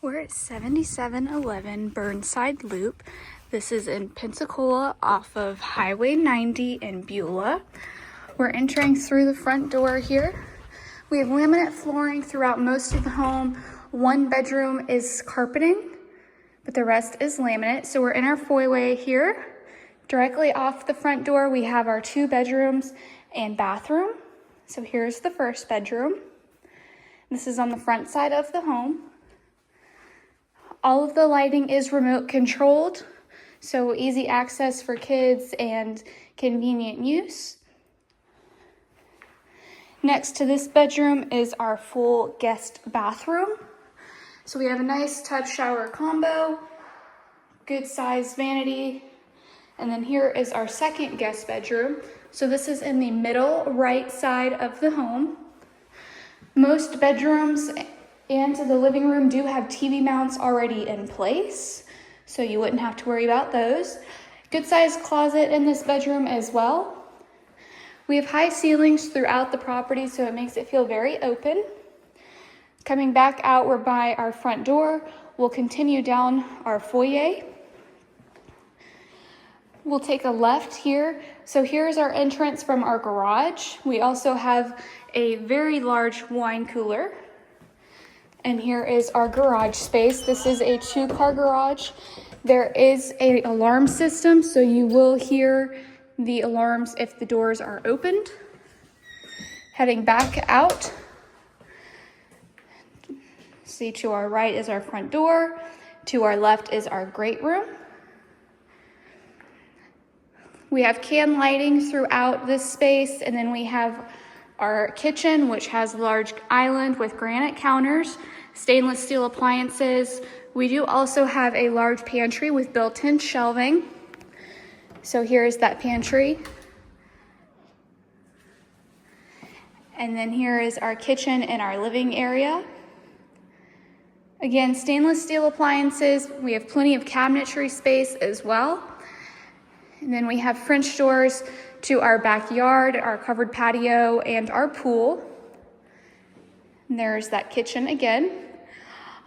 We're at 7711 Burnside Loop. This is in Pensacola off of Highway 90 in Beulah. We're entering through the front door here. We have laminate flooring throughout most of the home. One bedroom is carpeting, but the rest is laminate. So we're in our foyer here. Directly off the front door, we have our 2 bedrooms and bathroom. So here's the first bedroom. This is on the front side of the home. All of the lighting is remote controlled, so easy access for kids and convenient use. Next to this bedroom is our full guest bathroom. So we have a nice tub shower combo, good size vanity, and then here is our second guest bedroom. So this is in the middle right side of the home. Most bedrooms and the living room do have TV mounts already in place, so you wouldn't have to worry about those. Good sized closet in this bedroom as well. We have high ceilings throughout the property, so it makes it feel very open. Coming back out, we're by our front door. We'll continue down our foyer. We'll take a left here. So here's our entrance from our garage. We also have a very large wine cooler. And here is our garage space. This is a 2-car garage. There is an alarm system, so you will hear the alarms if the doors are opened. Heading back out. See, to our right is our front door. To our left is our great room. We have can lighting throughout this space, and then we have our kitchen, which has a large island with granite counters, stainless steel appliances. We do also have a large pantry with built-in shelving. So here is that pantry. And then here is our kitchen and our living area. Again, stainless steel appliances. We have plenty of cabinetry space as well. And then we have French doors to our backyard, our covered patio, and our pool. And there's that kitchen again.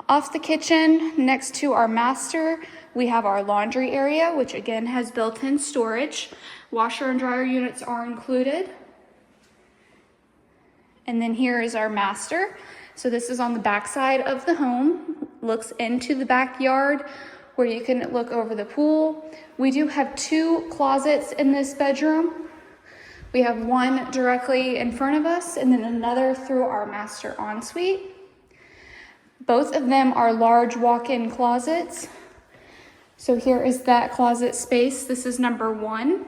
Off the kitchen, next to our master, we have our laundry area, which again has built-in storage. Washer and dryer units are included. And then here is our master. So this is on the back side of the home, looks into the backyard where you can look over the pool. We do have 2 closets in this bedroom. We have one directly in front of us and then another through our master ensuite. Both of them are large walk-in closets. So here is that closet space. This is number 1.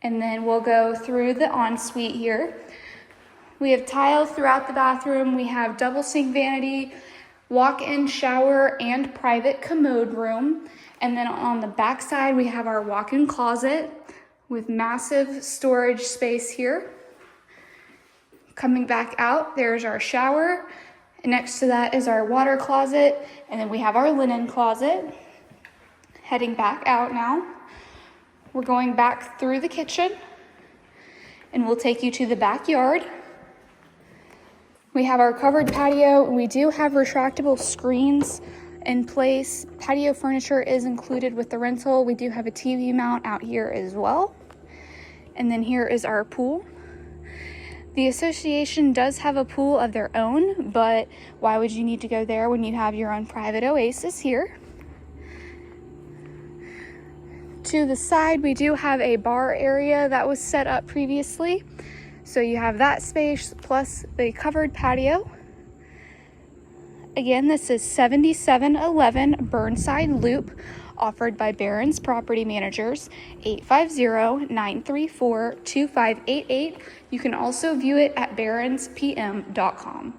And then we'll go through the ensuite here. We have tile throughout the bathroom. We have double sink vanity, walk-in shower, and private commode room. And then on the back side, we have our walk-in closet with massive storage space here. Coming back out, there's our shower. And next to that is our water closet. And then we have our linen closet. Heading back out now. We're going back through the kitchen. And we'll take you to the backyard. We have our covered patio. We do have retractable screens in place. Patio furniture is included with the rental. We do have a TV mount out here as well. And then here is our pool. The association does have a pool of their own, but why would you need to go there when you have your own private oasis here? To the side, we do have a bar area that was set up previously. So you have that space plus the covered patio. Again, this is 7711 Burnside Loop, offered by Barrons Property Managers, 850-934-2588. You can also view it at BarronsPM.com.